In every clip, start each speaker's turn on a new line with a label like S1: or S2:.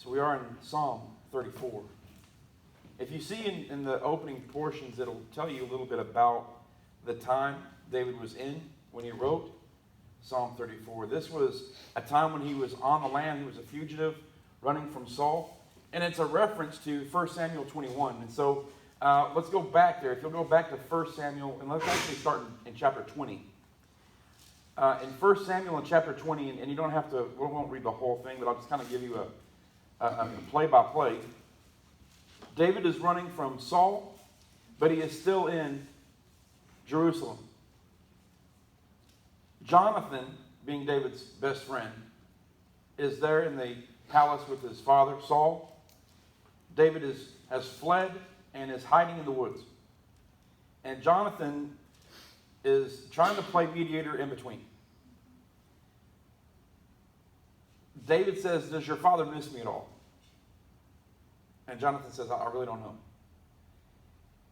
S1: So we are in Psalm 34. If you see in the opening portions, it'll tell you a little bit about the time David was in when he wrote Psalm 34. This was a time when he was on the land. He was a fugitive running from Saul. And it's a reference to 1 Samuel 21. And so let's go back there. If you'll go back to 1 Samuel, and let's actually start in chapter 20. In 1 Samuel in chapter 20, and you don't have to, we won't read the whole thing, but I'll just kind of give you a play-by-play. David is running from Saul, but he is still in Jerusalem. Jonathan, being David's best friend, is there in the palace with his father, Saul. David has fled and is hiding in the woods. And Jonathan is trying to play mediator in between. David says, "Does your father miss me at all?" And Jonathan says, "I really don't know."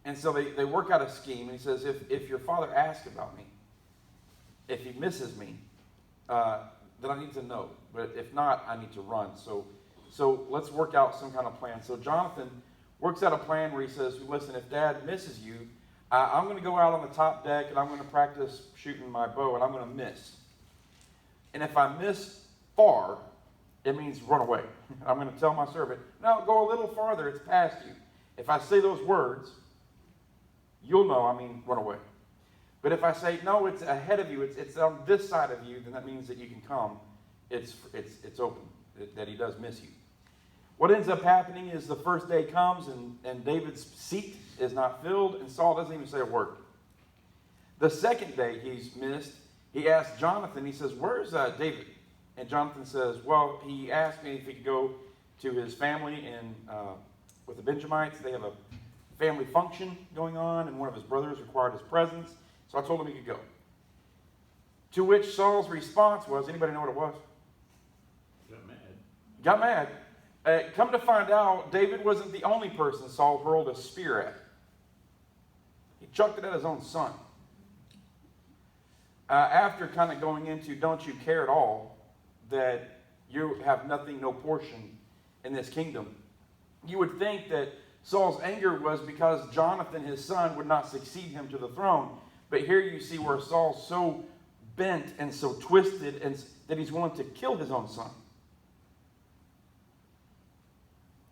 S1: And so they work out a scheme. And he says, if your father asks about me, if he misses me, then I need to know. But if not, I need to run. So let's work out some kind of plan. So Jonathan works out a plan where he says, "Listen, if Dad misses you, I'm going to go out on the top deck and I'm going to practice shooting my bow and I'm going to miss. And if I miss far, it means run away. I'm going to tell my servant, no, go a little farther, it's past you. If I say those words, you'll know I mean run away. But if I say, no, it's ahead of you, it's on this side of you, then that means that you can come. It's open, that he does miss you." What ends up happening is the first day comes and David's seat is not filled and Saul doesn't even say a word. The second day he's missed, he asks Jonathan, he says, "Where's David?" And Jonathan says, "Well, he asked me if he could go to his family with the Benjamites. They have a family function going on, and one of his brothers required his presence. So I told him he could go." To which Saul's response was, anybody know what it was? Got mad. Come to find out, David wasn't the only person Saul hurled a spear at. He chucked it at his own son. After kind of going into, don't you care at all that you have nothing, no portion in this kingdom, you would think that Saul's anger was because Jonathan, his son, would not succeed him to the throne. But here you see where Saul's so bent and so twisted and that he's willing to kill his own son.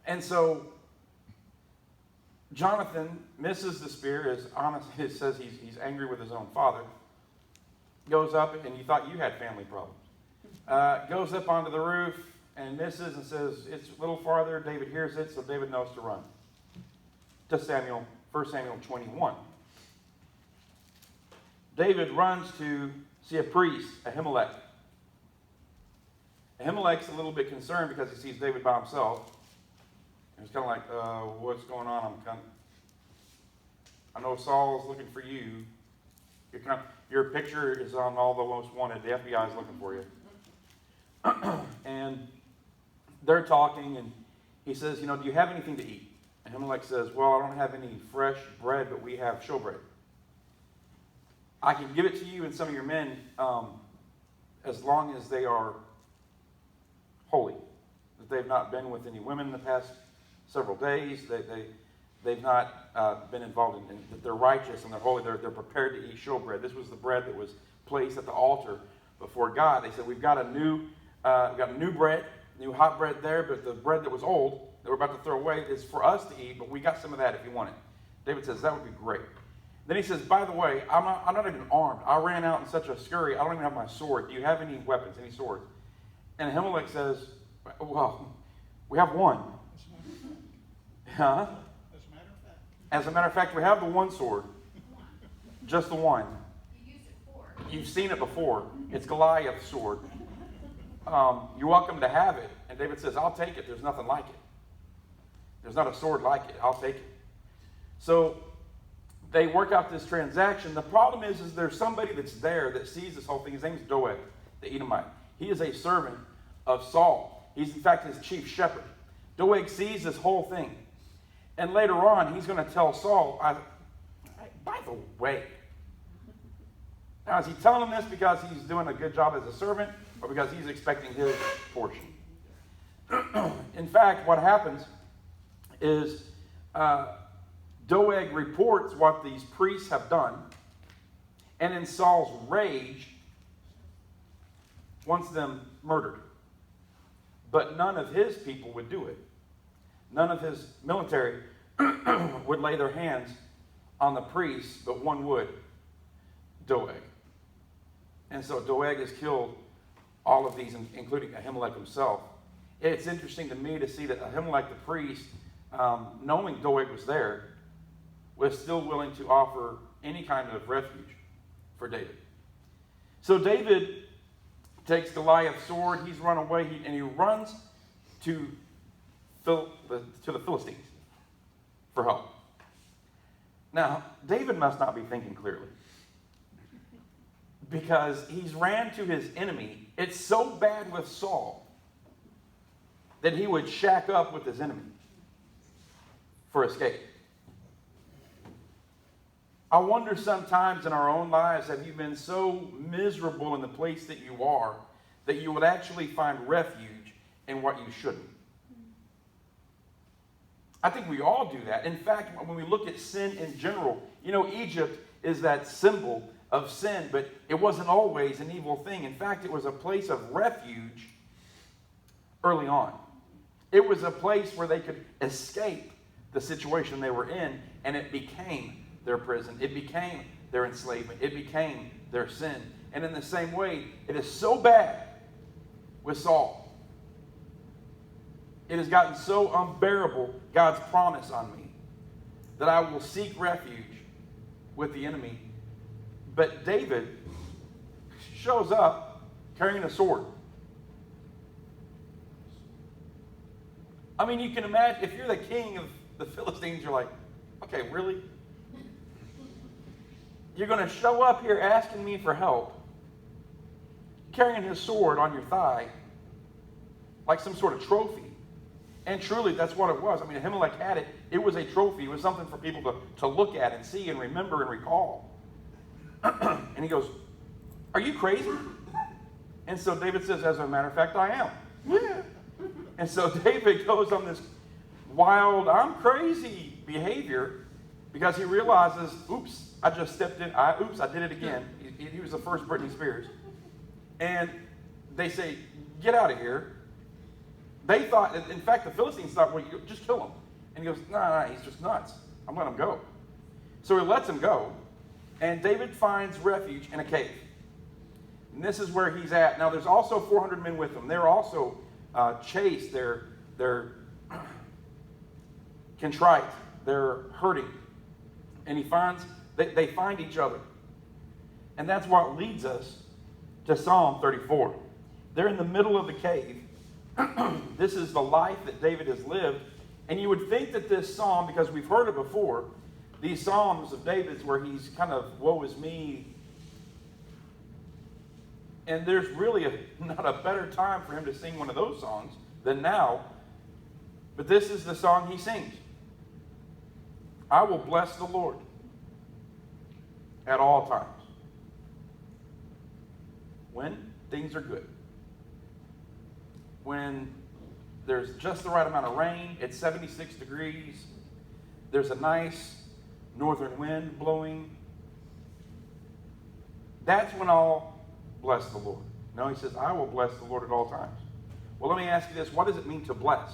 S1: And so Jonathan misses the spear, is honest. It says he's angry with his own father. Goes up, and you thought you had family problems. Goes up onto the roof and misses and says, it's a little farther. David hears it, so David knows to run. To 1 Samuel 21. David runs to see a priest, Ahimelech. Ahimelech's a little bit concerned because he sees David by himself. And he's kind of like, what's going on? I know Saul's looking for you. Your picture is on all the most wanted. The FBI is looking for you. And they're talking, and he says, do you have anything to eat? And Ahimelech says, well, I don't have any fresh bread, but we have showbread. I can give it to you and some of your men as long as they are holy, that they've not been with any women in the past several days, they've not been involved in that they're righteous and they're holy, they're prepared to eat showbread. This was the bread that was placed at the altar before God. They said, we've got new bread, new hot bread there, but the bread that was old, that we're about to throw away, is for us to eat, but we got some of that if you want it. David says, that would be great. Then he says, by the way, I'm not even armed. I ran out in such a scurry, I don't even have my sword. Do you have any weapons, any swords? And Ahimelech says, well, we have one. Huh? As a matter of fact, we have the one sword. Just the one.
S2: You used it before.
S1: You've seen it before. It's Goliath's sword. You're welcome to have it. And David says, I'll take it. There's nothing like it. There's not a sword like it. I'll take it. So they work out this transaction. The problem is there's somebody that's there that sees this whole thing. His name is Doeg, the Edomite. He is a servant of Saul. He's, in fact, his chief shepherd. Doeg sees this whole thing. And later on, he's going to tell Saul, by the way. Now, is he telling him this because he's doing a good job as a servant or because he's expecting his portion? In fact, what happens is Doeg reports what these priests have done, and in Saul's rage, wants them murdered. But none of his people would do it. None of his military would lay their hands on the priests, but one would, Doeg. And so Doeg has killed all of these, including Ahimelech himself. It's interesting to me to see that Ahimelech the priest, knowing Doeg was there, was still willing to offer any kind of refuge for David. So David takes Goliath's sword, he's run away, and he runs to the Philistines for help. Now, David must not be thinking clearly, because he's ran to his enemy. It's so bad with Saul that he would shack up with his enemy for escape. I wonder sometimes in our own lives, have you been so miserable in the place that you are that you would actually find refuge in what you shouldn't? I think we all do that. In fact, when we look at sin in general, Egypt is that symbol of sin, but it wasn't always an evil thing. In fact, it was a place of refuge early on. It was a place where they could escape the situation they were in, and it became their prison. It became their enslavement. It became their sin. And in the same way, it is so bad with Saul. It has gotten so unbearable, God's promise on me, that I will seek refuge with the enemy. But David shows up carrying a sword. I mean, you can imagine, if you're the king of the Philistines, you're like, okay, really? You're going to show up here asking me for help, carrying his sword on your thigh like some sort of trophy. And truly, that's what it was. I mean, Ahimelech had it. It was a trophy. It was something for people to look at and see and remember and recall. And he goes, are you crazy? And so David says, as a matter of fact, I am. Yeah. And so David goes on this wild, I'm crazy behavior, because he realizes, oops, I just stepped in. I did it again. He was the first Britney Spears. And they say, get out of here. They thought, in fact, the Philistines thought, well, you just kill him. And he goes, no, he's just nuts. I'm letting him go. So he lets him go. And David finds refuge in a cave. And this is where he's at. Now, there's also 400 men with him. They're also chased. They're contrite. They're hurting. And they find each other. And that's what leads us to Psalm 34. They're in the middle of the cave. This is the life that David has lived. And you would think that this psalm, because we've heard it before, these psalms of David's where he's kind of, woe is me. And there's really not a better time for him to sing one of those songs than now. But this is the song he sings. I will bless the Lord at all times. When things are good. When there's just the right amount of rain, it's 76 degrees, there's a nice northern wind blowing. That's when I'll bless the Lord. No, he says, I will bless the Lord at all times. Well, let me ask you this. What does it mean to bless?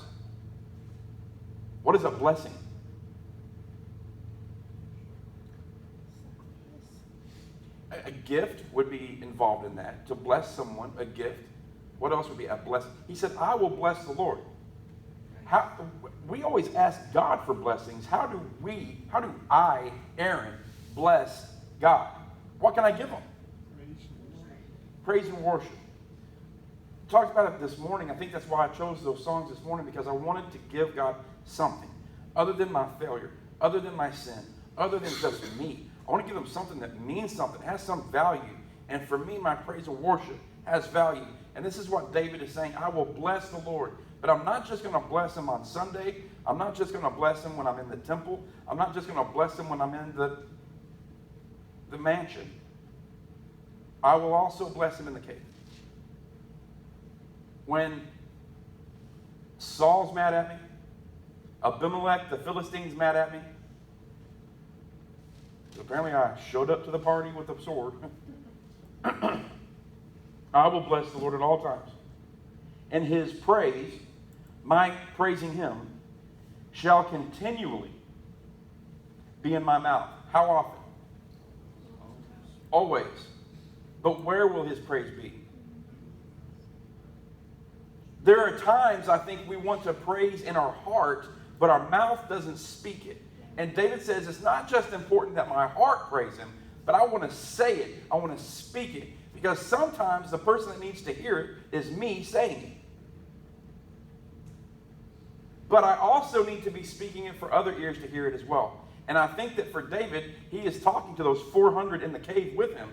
S1: What is a blessing? A gift would be involved in that. To bless someone, a gift. What else would be a blessing? He said, I will bless the Lord. We always ask God for blessings. How do I, Aaron, bless God? What can I give him? Praise and worship. Talked about it this morning. I think that's why I chose those songs this morning, because I wanted to give God something other than my failure, other than my sin, other than just me. I want to give him something that means something, has some value. And for me, my praise and worship has value. And this is what David is saying. I will bless the Lord. But I'm not just going to bless him on Sunday. I'm not just going to bless him when I'm in the temple. I'm not just going to bless him when I'm in the mansion. I will also bless him in the cave. When Saul's mad at me. Abimelech, the Philistine's mad at me. So apparently I showed up to the party with a sword. I will bless the Lord at all times. And his praise, my praising him, shall continually be in my mouth. How often? Always. But where will his praise be? There are times I think we want to praise in our heart, but our mouth doesn't speak it. And David says it's not just important that my heart praise him, but I want to say it. I want to speak it. Because sometimes the person that needs to hear it is me saying it. But I also need to be speaking it for other ears to hear it as well. And I think that for David, he is talking to those 400 in the cave with him.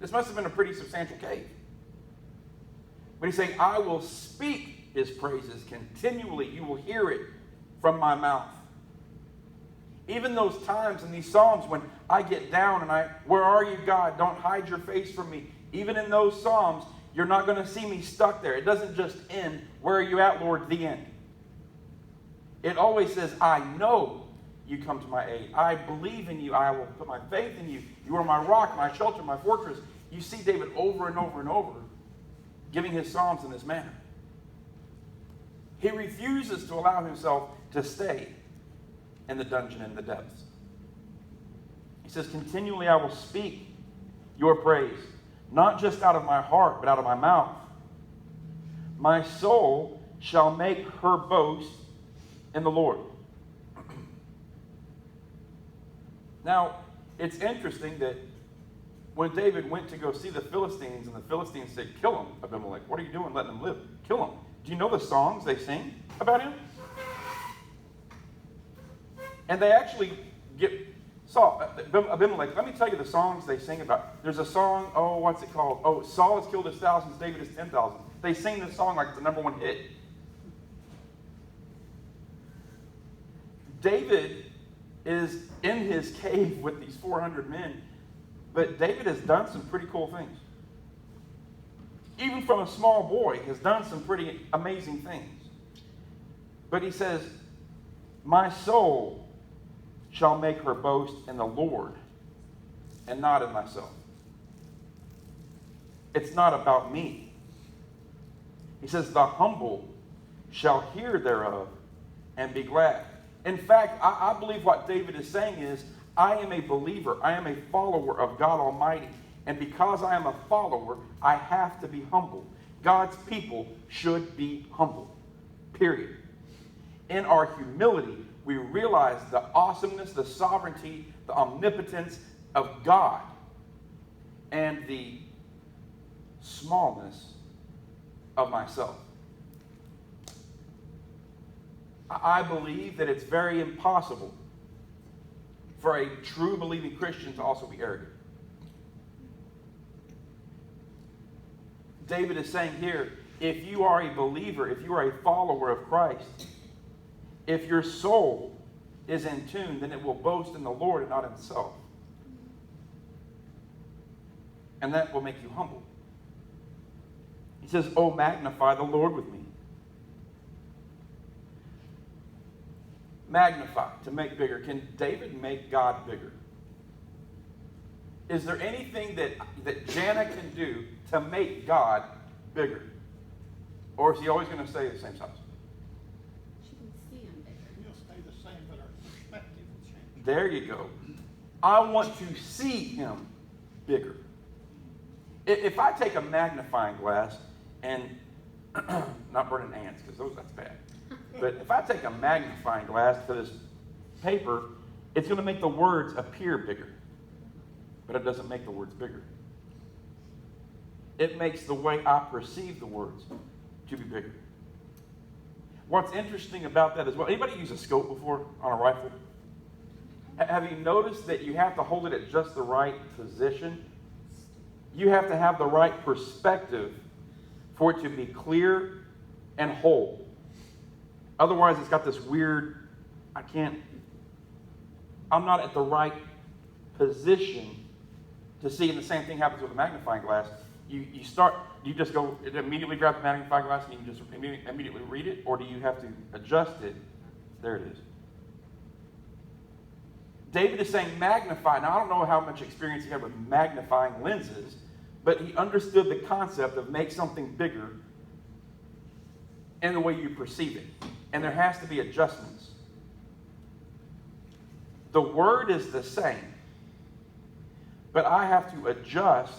S1: This must have been a pretty substantial cave. But he's saying, I will speak his praises continually. You will hear it from my mouth. Even those times in these Psalms when I get down and where are you, God? Don't hide your face from me. Even in those Psalms, you're not going to see me stuck there. It doesn't just end, where are you at, Lord, the end. It always says, I know you come to my aid. I believe in you. I will put my faith in you. You are my rock, my shelter, my fortress. You see David over and over and over giving his Psalms in this manner. He refuses to allow himself to stay in the dungeon in the depths. He says, continually I will speak your praise, not just out of my heart, but out of my mouth. My soul shall make her boast in the Lord. Now, it's interesting that when David went to go see the Philistines, and the Philistines said, kill him, Abimelech. What are you doing letting him live? Kill him. Do you know the songs they sing about him? And they actually get Saul, Abimelech. Let me tell you the songs they sing about. There's a song, what's it called? Oh, Saul has killed his thousands, David has 10,000. They sing this song like it's the number one hit. David is in his cave with these 400 men, but David has done some pretty cool things. Even from a small boy, has done some pretty amazing things. But he says, my soul shall make her boast in the Lord and not in myself. It's not about me. He says, the humble shall hear thereof and be glad. In fact, I believe what David is saying is, I am a believer. I am a follower of God Almighty. And because I am a follower, I have to be humble. God's people should be humble. Period. In our humility, we realize the awesomeness, the sovereignty, the omnipotence of God, and the smallness of myself. I believe that it's very impossible for a true believing Christian to also be arrogant. David is saying here, if you are a believer, if you are a follower of Christ, if your soul is in tune, then it will boast in the Lord and not in itself. And that will make you humble. He says, oh, magnify the Lord with me. Magnify, to make bigger. Can David make God bigger? Is there anything that Jana can do to make God bigger? Or is he always going to stay the same size?
S2: She can see him bigger.
S3: He'll stay the same, but our perspective will change.
S1: There you go. I want to see him bigger. If I take a magnifying glass and not burning ants, because that's bad. But if I take a magnifying glass to this paper, it's going to make the words appear bigger. But it doesn't make the words bigger. It makes the way I perceive the words to be bigger. What's interesting about that as well, anybody use a scope before on a rifle? Have you noticed that you have to hold it at just the right position? You have to have the right perspective for it to be clear and whole. Otherwise, it's got this weird, I'm not at the right position to see. And the same thing happens with a magnifying glass. You you just go immediately grab the magnifying glass and you can just immediately read it? Or do you have to adjust it? There it is. David is saying magnify. Now, I don't know how much experience he had with magnifying lenses, but he understood the concept of make something bigger in the way you perceive it. And there has to be adjustments. The word is the same, but I have to adjust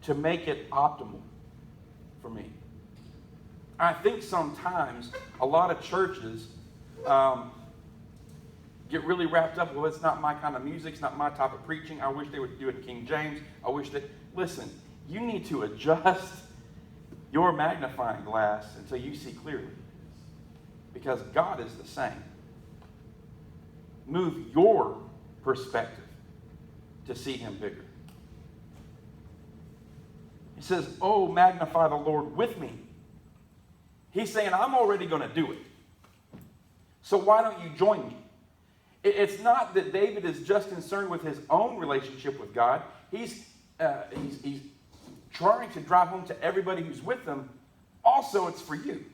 S1: to make it optimal for me. I think sometimes a lot of churches get really wrapped up, well, it's not my kind of music, it's not my type of preaching. I wish they would do it in King James. I wish that, listen, you need to adjust your magnifying glass until you see clearly. Because God is the same. Move your perspective to see him bigger. He says, oh, magnify the Lord with me. He's saying, I'm already going to do it. So why don't you join me? It's not that David is just concerned with his own relationship with God. He's trying to drive home to everybody who's with him. Also, it's for you.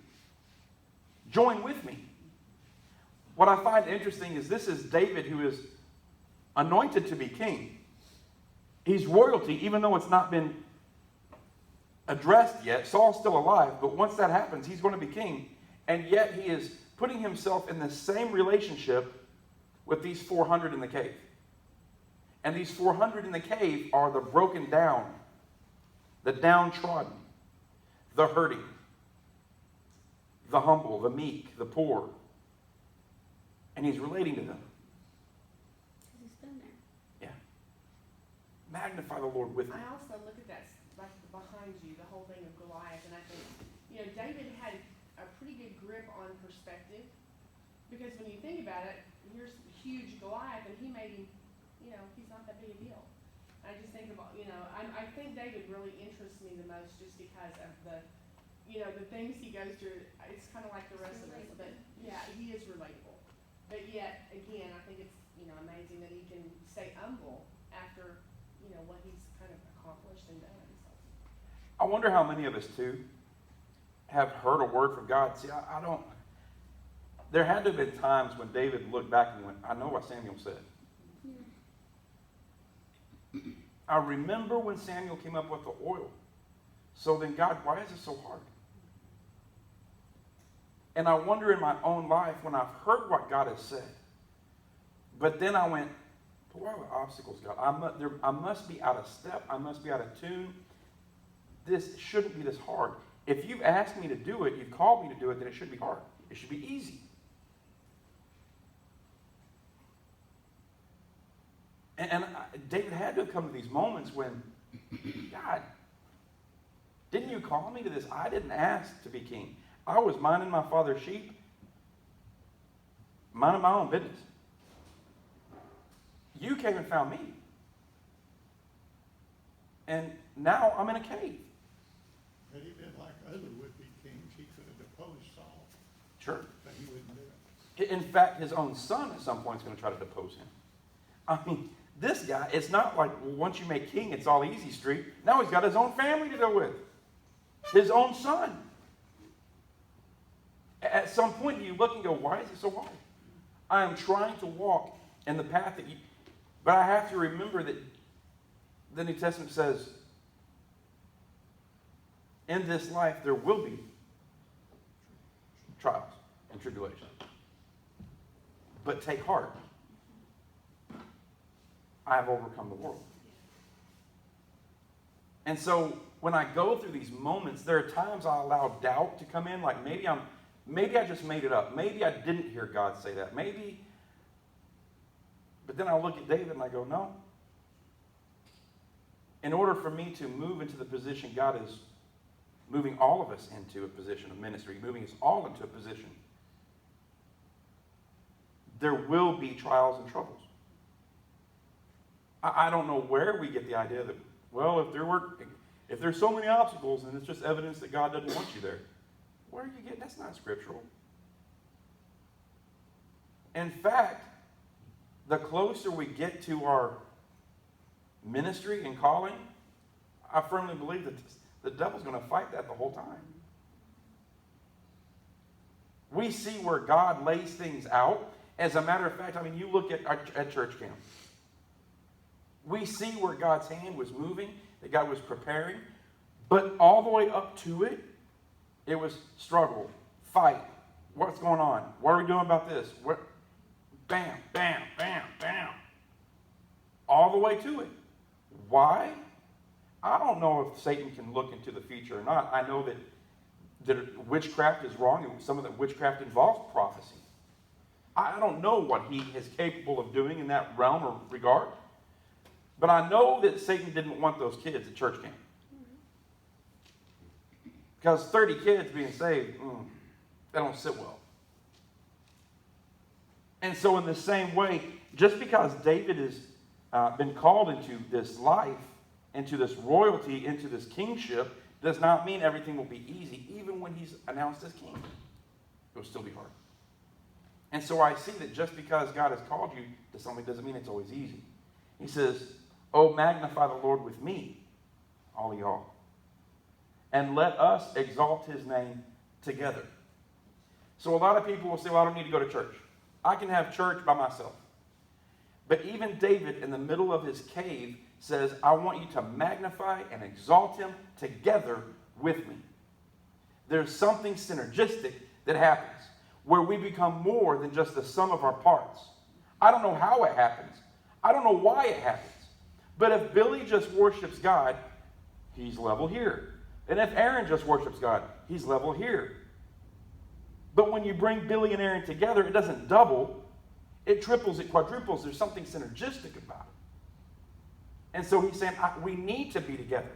S1: Join with me. What I find interesting is this is David who is anointed to be king. He's royalty, even though it's not been addressed yet. Saul's still alive, but once that happens, he's going to be king. And yet he is putting himself in the same relationship with these 400 in the cave. And these 400 in the cave are the broken down, the downtrodden, the hurting, the humble, the meek, the poor. And he's relating to them.
S2: He's been there.
S1: Yeah. Magnify the Lord with me.
S4: I also look at that, like behind you, the whole thing of Goliath, and I think, David had a pretty good grip on perspective, because when you think about it, here's huge Goliath, and he made him, he's not that big a deal. I just think about, I think David really interests me the most just because of the things he goes through. It's kind of like the rest of us, but yeah, he is relatable. But yet, again, I think it's, amazing that he can stay humble after, what he's kind of accomplished and done. So.
S1: I wonder how many of us, too, have heard a word from God. See, I don't. There had to have been times when David looked back and went, I know what Samuel said.
S2: Yeah.
S1: I remember when Samuel came up with the oil. So then, God, why is it so hard? And I wonder in my own life when I've heard what God has said, but then I went, but why are the obstacles, God? I must be out of step. I must be out of tune. This shouldn't be this hard. If you've asked me to do it, you've called me to do it, then it should be hard. It should be easy. And David had to have come to these moments when, God, didn't you call me to this? I didn't ask to be king. I was minding my father's sheep, minding my own business. You came and found me. And now I'm in a cave.
S3: Had he been like other would-be kings, he could have deposed Saul,
S1: Sure.
S3: but he wouldn't do it.
S1: In fact, his own son at some point is going to try to depose him. I mean, this guy, it's not like once you make king, it's all easy street. Now he's got his own family to deal with. His own son. At some point, you look and go, why is it so hard? I am trying to walk in the path that you... But I have to remember that the New Testament says, in this life, there will be trials and tribulations. But take heart. I have overcome the world. And so when I go through these moments, there are times I allow doubt to come in, like maybe I just made it up. Maybe I didn't hear God say that. Maybe. But then I look at David and I go, no. In order for me to move into the position God is moving all of us into, a position of ministry, moving us all into a position, there will be trials and troubles. I don't know where we get the idea that, well, if there's so many obstacles, then it's just evidence that God doesn't want you there. Where are you getting? That's not scriptural. In fact, the closer we get to our ministry and calling, I firmly believe that the devil's going to fight that the whole time. We see where God lays things out. As a matter of fact, I mean, you look at church camp. We see where God's hand was moving, that God was preparing. But all the way up to it, it was struggle, fight. What's going on? What are we doing about this? What? Bam, bam, bam, bam. All the way to it. Why? I don't know if Satan can look into the future or not. I know that witchcraft is wrong, and some of the witchcraft involves prophecy. I don't know what he is capable of doing in that realm or regard. But I know that Satan didn't want those kids at church camp. Because 30 kids being saved, they don't sit well. And so in the same way, just because David has been called into this life, into this royalty, into this kingship, does not mean everything will be easy. Even when he's announced as king, it will still be hard. And so I see that just because God has called you to something doesn't mean it's always easy. He says, "Oh, magnify the Lord with me, all y'all. And let us exalt his name together." So a lot of people will say, well, I don't need to go to church. I can have church by myself. But even David, in the middle of his cave, says, I want you to magnify and exalt him together with me. There's something synergistic that happens where we become more than just the sum of our parts. I don't know how it happens. I don't know why it happens. But if Billy just worships God, he's level here. And if Aaron just worships God, he's level here. But when you bring Billy and Aaron together, it doesn't double. It triples, it quadruples. There's something synergistic about it. And so he's saying, we need to be together.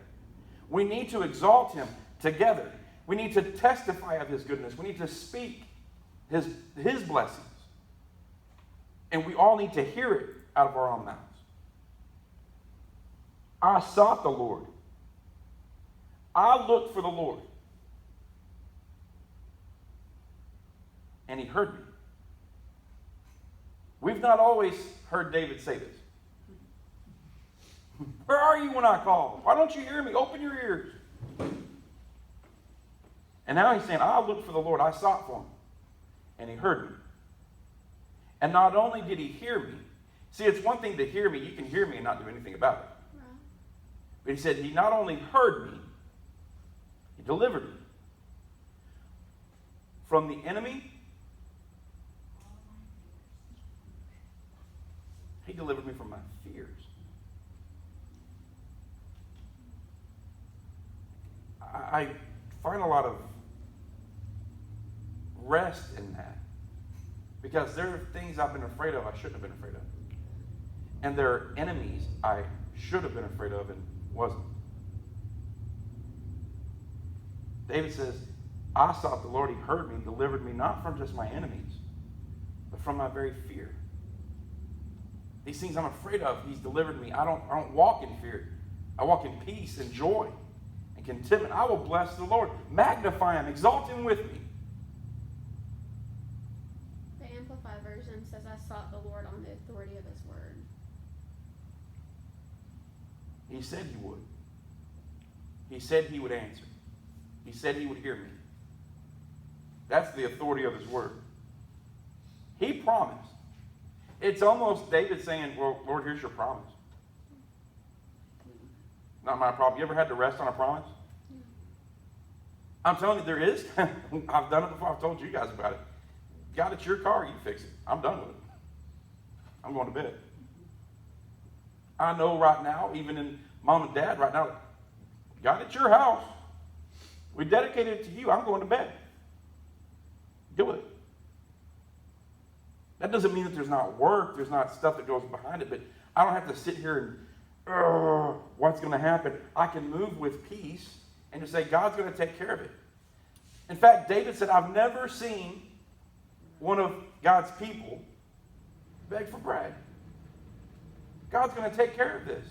S1: We need to exalt him together. We need to testify of his goodness. We need to speak his blessings. And we all need to hear it out of our own mouths. I sought the Lord. I looked for the Lord. And he heard me. We've not always heard David say this. Where are you when I call? Why don't you hear me? Open your ears. And now he's saying, I looked for the Lord. I sought for him. And he heard me. And not only did he hear me. See, it's one thing to hear me. You can hear me and not do anything about it.
S2: Right.
S1: But he said, he not only heard me, he delivered me. From the enemy, he delivered me from my fears. I find a lot of rest in that. Because there are things I've been afraid of I shouldn't have been afraid of. And there are enemies I should have been afraid of and wasn't. David says, I sought the Lord, he heard me, delivered me not from just my enemies, but from my very fear. These things I'm afraid of, he's delivered me. I don't walk in fear. I walk in peace and joy and contentment. I will bless the Lord. Magnify him. Exalt him with me.
S2: The Amplified Version says, I sought the Lord on the authority of his word.
S1: He said he would. He said he would answer. He said he would hear me. That's the authority of his word. He promised. It's almost David saying, well, Lord, here's your promise. Not my problem. You ever had to rest on a promise? I'm telling you, there is. I've done it before. I've told you guys about it. God, it's your car. You fix it. I'm done with it. I'm going to bed. I know right now, even in mom and dad right now, God, it's your house. We dedicated it to you. I'm going to bed. Do it. That doesn't mean that there's not work, there's not stuff that goes behind it, but I don't have to sit here and, what's going to happen? I can move with peace and just say, God's going to take care of it. In fact, David said, I've never seen one of God's people beg for bread. God's going to take care of this.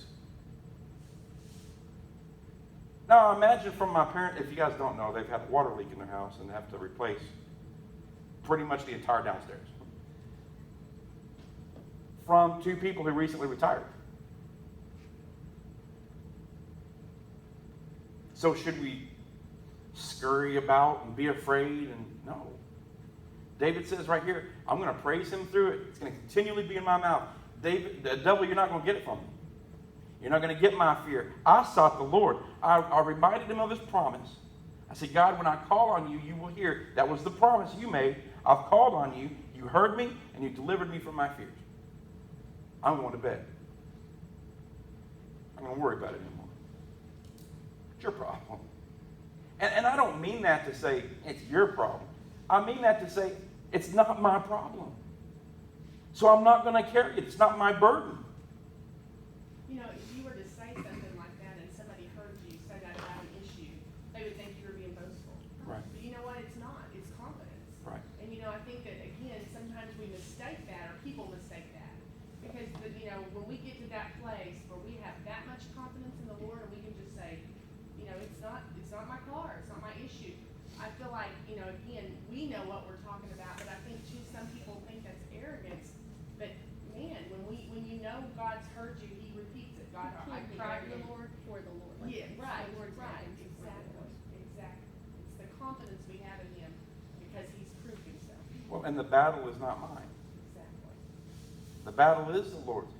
S1: Now, imagine from my parents, if you guys don't know, they've had a water leak in their house and have to replace pretty much the entire downstairs. From two people who recently retired. So should we scurry about and be afraid? And no. David says right here, I'm going to praise him through it. It's going to continually be in my mouth. David, the devil, you're not going to get it from me. You're not going to get my fear. I sought the Lord. I reminded him of his promise. I said, God, when I call on you, you will hear. That was the promise you made. I've called on you. You heard me, and you delivered me from my fears. I'm going to bed. I'm going to worry about it anymore. It's your problem. And I don't mean that to say it's your problem. I mean that to say it's not my problem. So I'm not going to carry it. It's not my burden.
S4: You know, if you were to say something like that and somebody heard you say that about an issue, they would think you were being boastful.
S1: Right.
S4: But you know what? It's not. It's confidence.
S1: Right.
S4: And you know, I think that again, sometimes we mistake that, or people mistake that, because you know, when we get to that place where we have that much confidence in the Lord, and we can just say, you know, it's not my car, it's not my issue. I feel like, you know, again, we know what we're talking about, but I think too, some people think that's arrogance. But man, when you know God's heard you, He repeats it. God, I
S2: Can't be
S4: cried to the
S2: arrogant
S4: Lord.
S2: for the Lord. Like,
S4: Yeah,
S2: it's
S4: right,
S2: the Lord's
S4: right,
S2: guidance for the Lord.
S4: exactly. It's the confidence we have in Him because He's proved Himself.
S1: Well, and the battle is not mine.
S4: Exactly.
S1: The battle is the Lord's.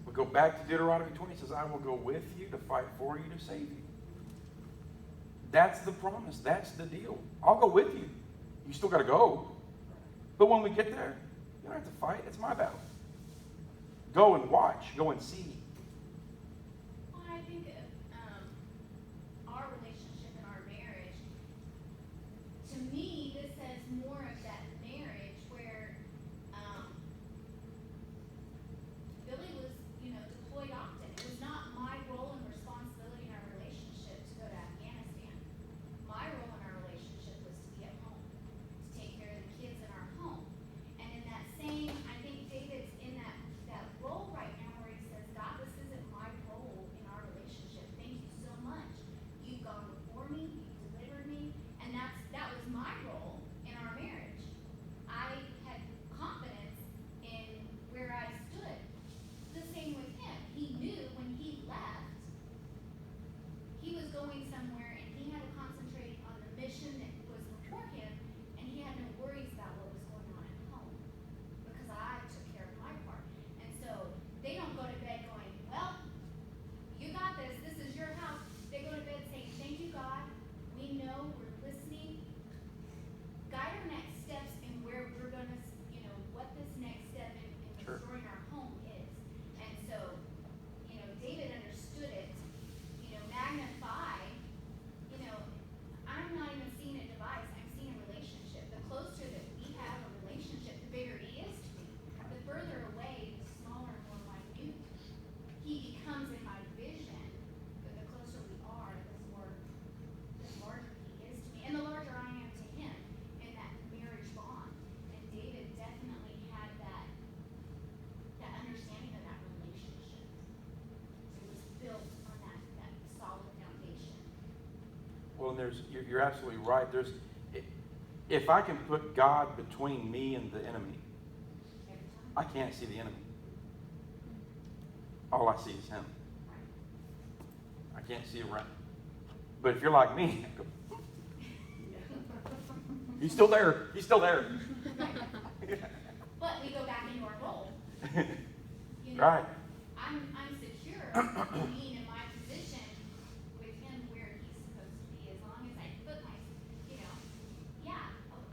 S1: We go back to Deuteronomy 20. It says, I will go with you to fight for you to save you. That's the promise. That's the deal. I'll go with you. You still got to go. But when we get there, you don't have to fight. It's my battle. Go and watch. Go and see.
S5: Well, I think our relationship and our marriage, to me, this says more of that marriage where Billy was, deployed often. It was not my role and responsibility in our relationship to go to Afghanistan. My role in our relationship was to be at home, to take care of the kids in our home. And in that same, I think David's in that role right now where he says, God, this isn't my role in our relationship. Thank you so much. You've gone before me, you've delivered me, and that was my role in our marriage. I had confidence in where I stood. The same with him. He knew when he left, he was going somewhere and he had to concentrate on the mission that was before him, and he had no worries about what was going on at home because I took care of my part. And so they don't go to bed going, well, you got this, this is your house. They go to bed saying, thank you, God. We know, we're listening. Guide our next steps in where we're going to, what this next step in
S1: Sure.
S5: restoring our home is. And so, David understood it, magnify, I'm not even seeing a device, I'm seeing a relationship. The closer that we have a relationship, the bigger he is to me. The further away, the smaller and more minute he becomes in my vision. But the closer we are, the larger he is to me. And the larger I am to him in that marriage bond. And David definitely had that understanding of that relationship. It was built on that solid foundation.
S1: Well, and you're absolutely right. If I can put God between me and the enemy,
S5: Every time.
S1: I can't see the enemy. All I see is him. I can't see around. But if you're like me, I go, he's still there. He's still there.
S5: But we go back into our role.
S1: Right.
S5: I'm secure being in my position with him where he's supposed to be, as long as I put my,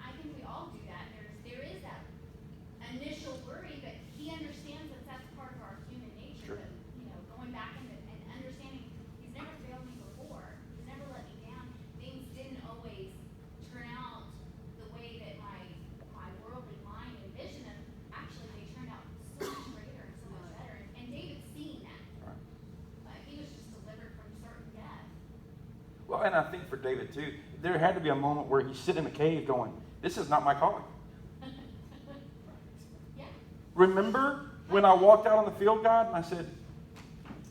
S5: I think we all do that. There is that initial worry, but he understands that that's part of our human nature.
S1: Sure.
S5: But, going back and understanding, he's never failed me before. He's never let me down. Things didn't always turn out the way that my worldly mind envisioned them. Actually, they turned out so much greater and so much better. And David's seeing that.
S1: Right.
S5: He was just delivered from certain death.
S1: Well, and I think for David too, there had to be a moment where he's sitting in the cave going, this is not my calling.
S5: Yeah.
S1: Remember when I walked out on the field, God, and I said,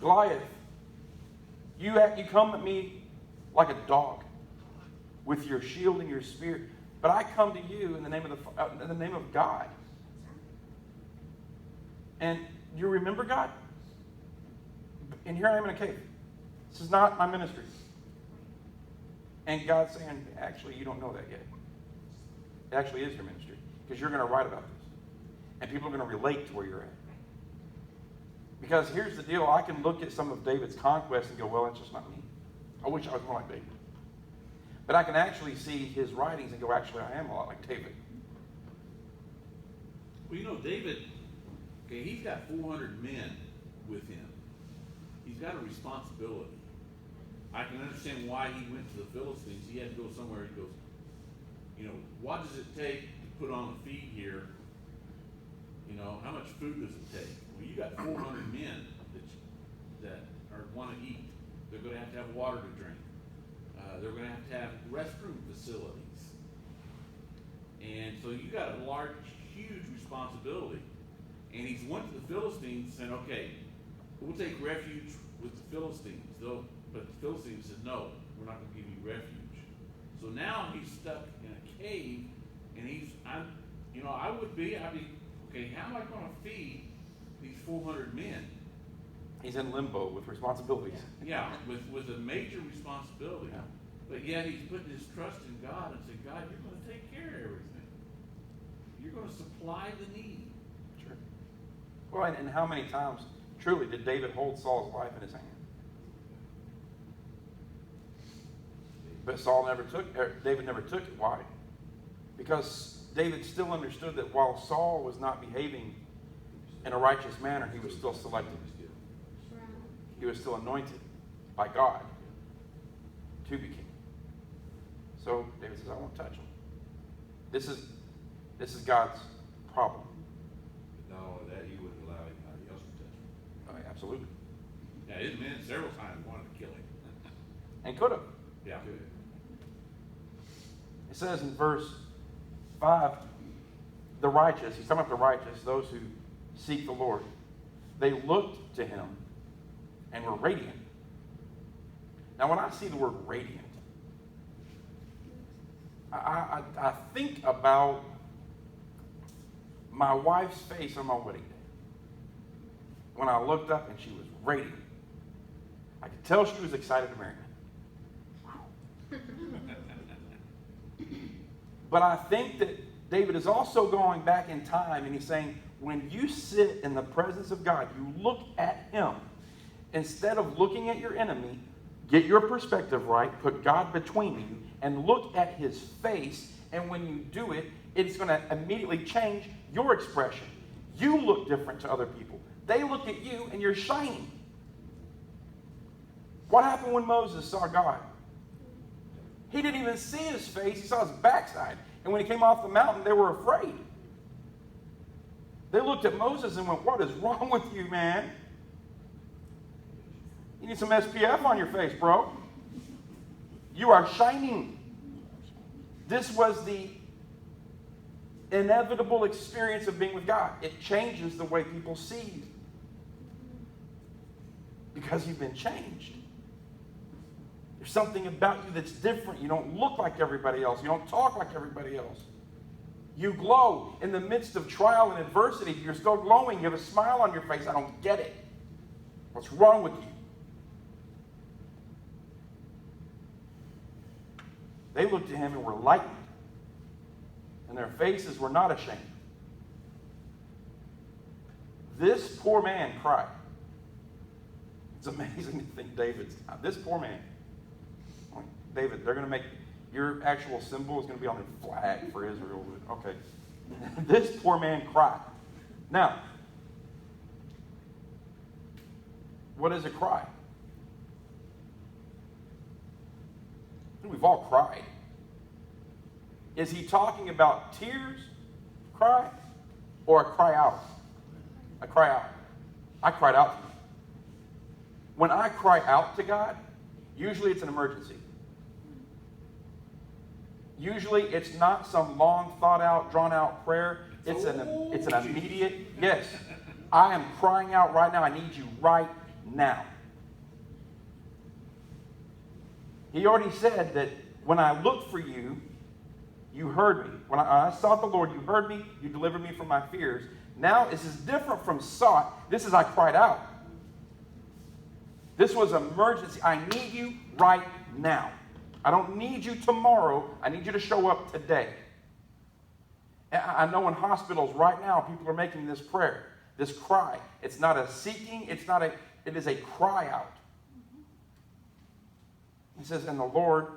S1: Goliath, you come at me like a dog with your shield and your spear, but I come to you in the name of God. And you remember God? And here I am in a cave. This is not my ministry. And God's saying, actually, you don't know that yet. It actually is your ministry. Because you're going to write about this. And people are going to relate to where you're at. Because here's the deal. I can look at some of David's conquests and go, well, that's just not me. I wish I was more like David. But I can actually see his writings and go, actually, I am a lot like David.
S6: Well, you know, David, okay, he's got 400 men with him. He's got a responsibility. I can understand why he went to the Philistines. He had to go somewhere. He goes, you know, what does it take to put on a feed here? You know, how much food does it take? Well, you got 400 men that want to eat. They're going to have water to drink. They're going to have restroom facilities. And so you got a large, huge responsibility. And he's went to the Philistines saying, okay, we'll take refuge with the Philistines. But the Philistines said, no, we're not going to give you refuge. So now he's stuck in a cave, and I'd be, okay, how am I going to feed these 400 men?
S1: He's in limbo with responsibilities.
S6: Yeah, with a major responsibility.
S1: Yeah.
S6: But yet he's putting his trust in God and saying, God, you're going to take care of everything. You're going to supply the need.
S1: Sure. Well, and how many times, truly, did David hold Saul's life in his hand? But David never took it. Why? Because David still understood that while Saul was not behaving in a righteous manner, he was still selected. He was still anointed by God to be king. So David says, I won't touch him. This is God's problem.
S7: But not only that, he wouldn't allow anybody else to touch him.
S1: Oh, yeah, absolutely.
S6: Yeah, his men several times wanted to kill him.
S1: And could have.
S6: Yeah.
S1: It says in verse 5, the righteous, he's talking about the righteous, those who seek the Lord, they looked to him and were radiant. Now, when I see the word radiant, I think about my wife's face on my wedding day. When I looked up and she was radiant. I could tell she was excited to marry me. But I think that David is also going back in time and he's saying, when you sit in the presence of God, you look at him. Instead of looking at your enemy, get your perspective right, put God between you, and look at his face. And when you do it, it's going to immediately change your expression. You look different to other people. They look at you and you're shining. What happened when Moses saw God? He didn't even see his face. He saw his backside. And when he came off the mountain, they were afraid. They looked at Moses and went, what is wrong with you, man? You need some SPF on your face, bro. You are shining. This was the inevitable experience of being with God. It changes the way people see you. Because you've been changed. There's something about you that's different. You don't look like everybody else. You don't talk like everybody else. You glow in the midst of trial and adversity. You're still glowing. You have a smile on your face. I don't get it. What's wrong with you? They looked at him and were lightened. And their faces were not ashamed. This poor man cried. It's amazing to think David's, this poor man. David, they're going to make, your actual symbol is going to be on the flag for Israel. Okay. This poor man cried. Now, what is a cry? We've all cried. Is he talking about tears, cry, or a cry out? A cry out. I cried out to him. When I cry out to God, usually it's an emergency. Usually it's not some long thought out, drawn out prayer. It's an immediate, yes. I am crying out right now. I need you right now. He already said that when I looked for you, you heard me. When I sought the Lord, you heard me. You delivered me from my fears. Now this is different from sought. This is I cried out. This was emergency. I need you right now. I don't need you tomorrow. I need you to show up today. I know in hospitals right now, people are making this prayer, this cry. It's not a seeking, it is a cry out. He says, and the Lord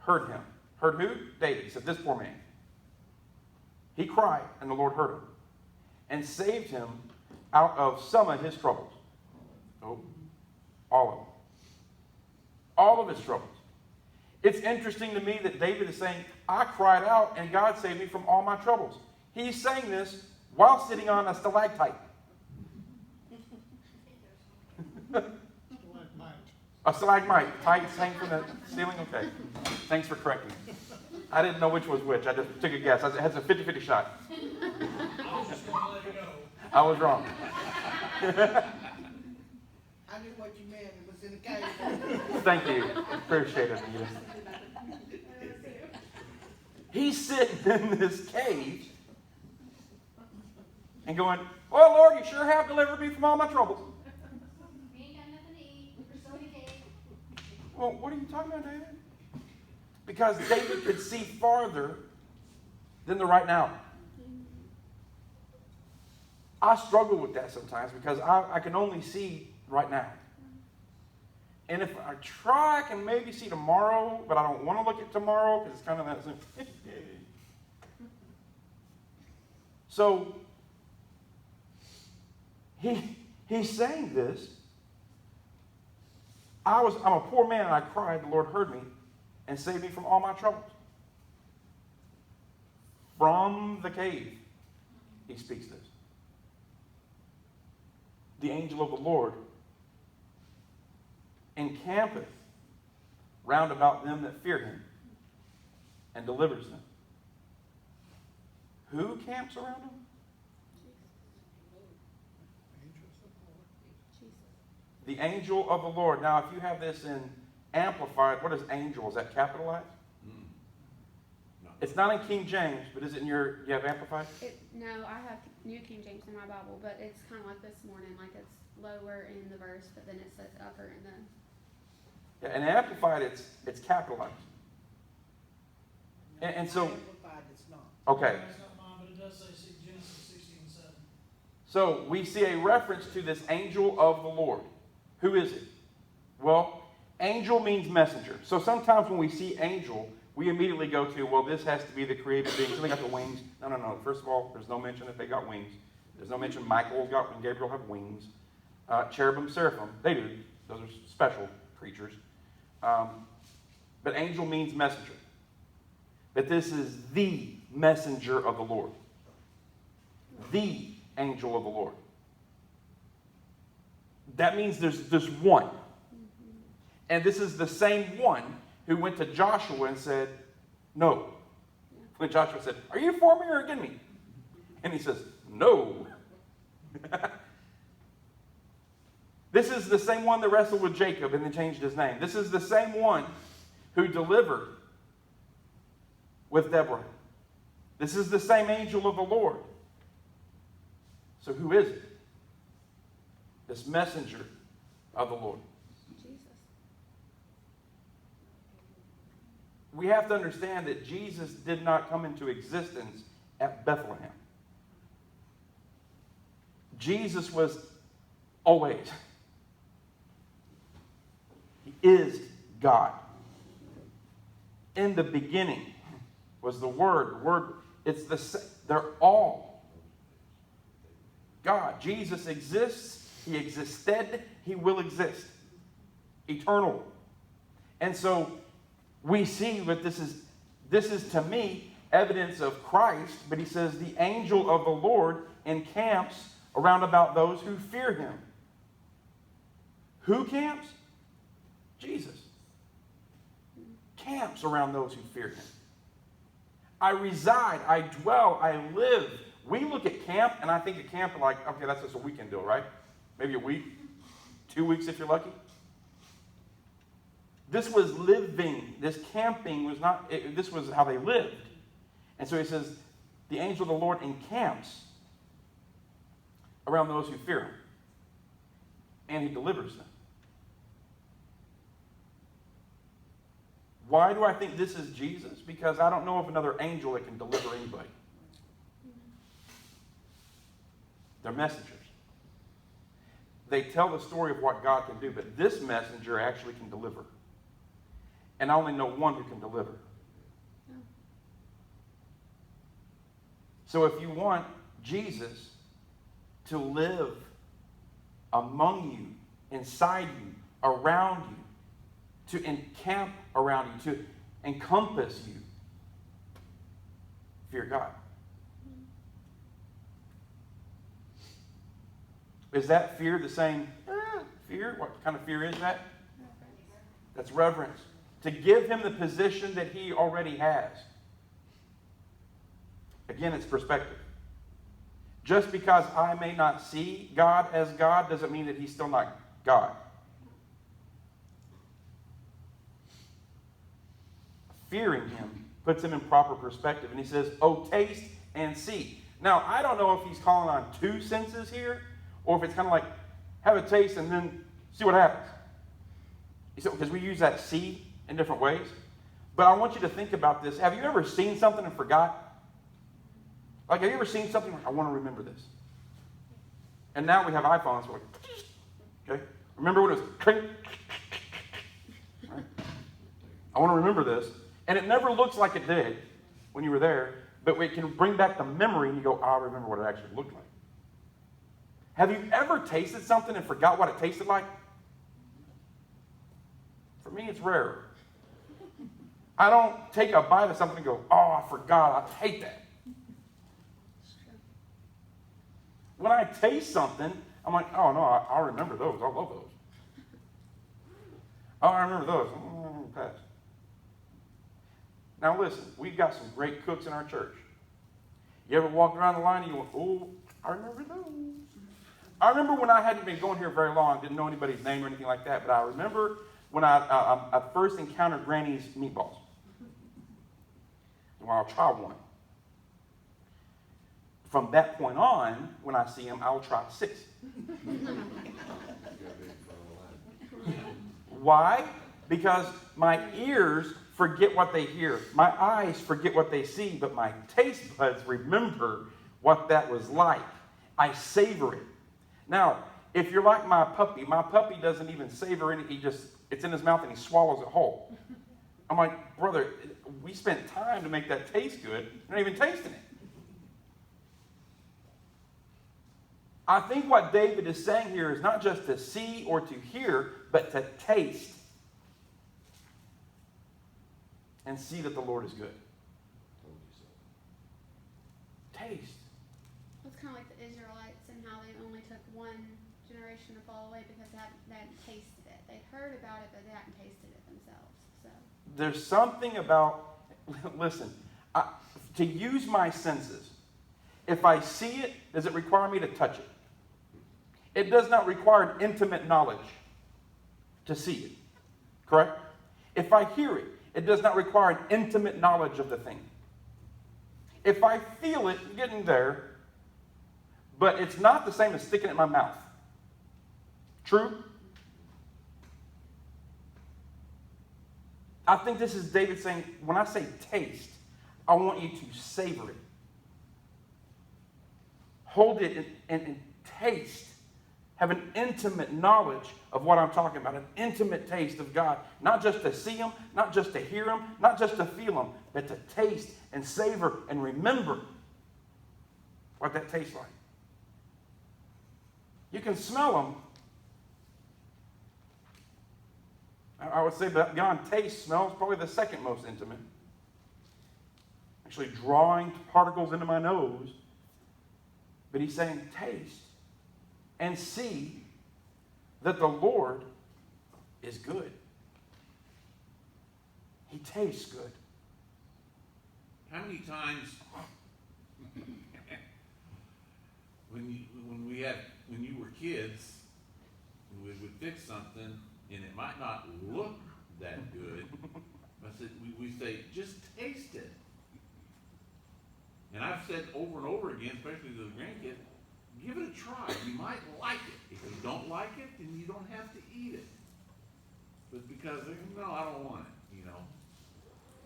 S1: heard him. Heard who? David. He said, this poor man. He cried, and the Lord heard him and saved him out of some of his troubles. Oh, all of them. All of his troubles. It's interesting to me that David is saying, I cried out and God saved me from all my troubles. He's saying this while sitting on a stalactite.
S3: Stalagmite.
S1: A stalagmite. Tights hang from the ceiling? Okay. Thanks for correcting me. I didn't know which was which. I just took a guess. It has a 50-50 shot.
S8: I was just gonna let it go.
S1: I was wrong.
S9: I knew what you meant. It was in the cave.
S1: Thank you. Appreciate it, Anita. He's sitting in this cave and going, well, Lord, you sure have delivered me from all my troubles.
S5: We ain't got nothing to eat, we're still in the cave.
S1: Well, what are you talking about, David? Because David could see farther than the right now. I struggle with that sometimes because I can only see right now. And if I try, I can maybe see tomorrow, but I don't want to look at tomorrow because it's kind of that. So he's saying this. I'm a poor man and I cried. The Lord heard me and saved me from all my troubles. From the cave, he speaks this. The angel of the Lord encampeth round about them that fear him and delivers them. Who camps around them?
S3: Angels of the Lord.
S2: Jesus.
S1: The angel of the Lord. Now, if you have this in Amplified, what is angel? Is that capitalized?
S6: No.
S1: It's not in King James, but is it in you have Amplified?
S2: No, I have New King James in my Bible, but it's kind of like this morning, like it's lower in the verse, but then it says upper in the.
S1: Yeah, and Amplified, it's capitalized. And so,
S9: Amplified, it's not.
S1: okay.
S8: That's not mine, but it does say Genesis 16:7.
S1: So we see a reference to this angel of the Lord. Who is it? Well, angel means messenger. So sometimes when we see angel, we immediately go to, well, this has to be the created being. So they got the wings. No. First of all, there's no mention that they got wings. There's no mention Michael got and Gabriel have wings. Cherubim, seraphim, they do. Those are special creatures. But angel means messenger. That this is the messenger of the Lord. The angel of the Lord. That means there's one. And this is the same one who went to Joshua and said, no. When Joshua said, are you for me or against me? And he says, no. This is the same one that wrestled with Jacob and then changed his name. This is the same one who delivered with Deborah. This is the same angel of the Lord. So who is it? This messenger of the Lord.
S2: Jesus.
S1: We have to understand that Jesus did not come into existence at Bethlehem. Jesus was always. He is God. In the beginning was the Word. The Word, they're all God. Jesus exists. He existed. He will exist. Eternal. And so we see that this is to me evidence of Christ, but he says the angel of the Lord encamps around about those who fear him. Who camps? Jesus. Camps around those who fear him. I reside, I dwell, I live. We look at camp, and I think of camp like, okay, that's just a weekend deal, right? Maybe a week, 2 weeks if you're lucky. This was living. This camping was not, this was how they lived. And so he says, the angel of the Lord encamps around those who fear him. And he delivers them. Why do I think this is Jesus? Because I don't know of another angel that can deliver anybody. They're messengers. They tell the story of what God can do, but this messenger actually can deliver. And I only know one who can deliver. So if you want Jesus to live among you, inside you, around you, to encamp around you, to encompass you, fear God. Is that fear the same fear? What kind of fear is that? That's reverence. To give him the position that he already has. Again, it's perspective. Just because I may not see God as God doesn't mean that he's still not God. Fearing him puts him in proper perspective. And he says, oh, taste and see. Now, I don't know if he's calling on two senses here, or if it's kind of like, have a taste and then see what happens. Because we use that see in different ways. But I want you to think about this. Have you ever seen something and forgot? Like, have you ever seen something like, I want to remember this? And now we have iPhones. We're like, okay? Remember when it was clink? Right? I want to remember this. And it never looks like it did when you were there, but it can bring back the memory and you go, oh, I remember what it actually looked like. Have you ever tasted something and forgot what it tasted like? For me, it's rare. I don't take a bite of something and go, oh, I forgot. I hate that. When I taste something, I'm like, oh, no, I remember those. I love those. Oh, I remember those. Pass. Now, listen, we've got some great cooks in our church. You ever walked around the line and you went, oh, I remember those. I remember when I hadn't been going here very long, didn't know anybody's name or anything like that, but I remember when I first encountered Granny's meatballs. Well, I'll try one. From that point on, when I see them, I'll try 6. Why? Because my ears forget what they hear. My eyes forget what they see, but my taste buds remember what that was like. I savor it. Now, if you're like my puppy doesn't even savor it. It's in his mouth and he swallows it whole. I'm like, brother, we spent time to make that taste good. You're not even tasting it. I think what David is saying here is not just to see or to hear, but to taste. And see that the Lord is good. Taste.
S2: It's kind of like the Israelites and how they only took one generation to fall away because they hadn't tasted it. They'd heard about it, but they hadn't tasted it themselves. So
S1: there's something about, listen, to use my senses. If I see it, does it require me to touch it? It does not require an intimate knowledge to see it. Correct? If I hear it, it does not require an intimate knowledge of the thing. If I feel it getting there, but it's not the same as sticking it in my mouth. True? I think this is David saying, when I say taste, I want you to savor it. Hold it and taste. Have an intimate knowledge of what I'm talking about, an intimate taste of God. Not just to see Him, not just to hear Him, not just to feel Him, but to taste and savor and remember what that tastes like. You can smell Him. I would say beyond taste, smell is probably the second most intimate. Actually drawing particles into my nose. But he's saying taste and see that the Lord is good. He tastes good.
S6: How many times when you were kids, we would fix something and it might not look that good, but we say, just taste it. And I've said over and over again, especially to the grandkids, give it a try. You might like it. If you don't like it, then you don't have to eat it. But because, no, I don't want it,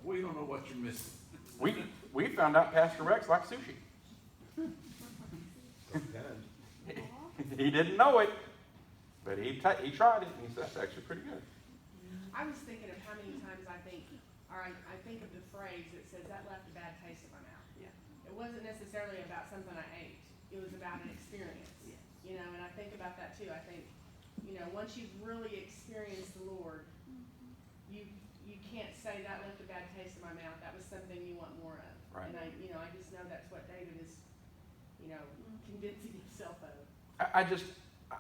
S6: We don't know what you're missing.
S1: We found out Pastor Rex likes sushi. He didn't know it, but he tried it, and he said, that's actually pretty good.
S4: I was thinking of how many times I think of the phrase that says that left a bad taste in my mouth.
S1: Yeah.
S4: It wasn't necessarily about something I ate. It was about an experience. You know, and I think about that too. I think, you know, once you've really experienced the Lord, you can't say that left a bad taste in my mouth. That was something you want more of.
S1: Right.
S4: And I just know that's what David is, convincing himself of.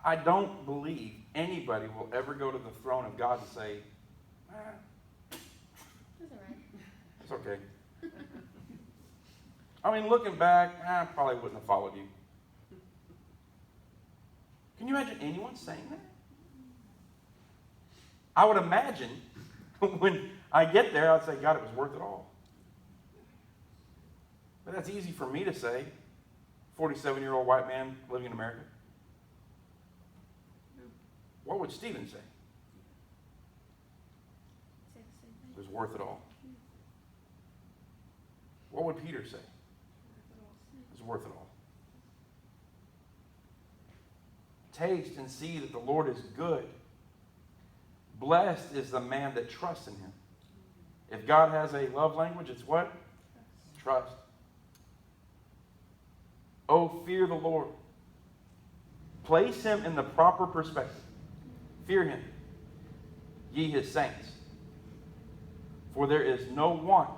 S1: I don't believe anybody will ever go to the throne of God and say,
S2: That's all right.
S1: it's okay. I mean, looking back, I probably wouldn't have followed you. Can you imagine anyone saying that? I would imagine when I get there, I'd say, God, it was worth it all. But that's easy for me to say, 47-year-old white man living in America. What would Stephen say?
S2: Say the same thing.
S1: It was worth it all. What would Peter say? It was worth it all. Taste and see that the Lord is good. Blessed is the man that trusts in him. If God has a love language, it's what? Trust. Oh, fear the Lord. Place him in the proper perspective. Fear him, ye his saints. For there is no want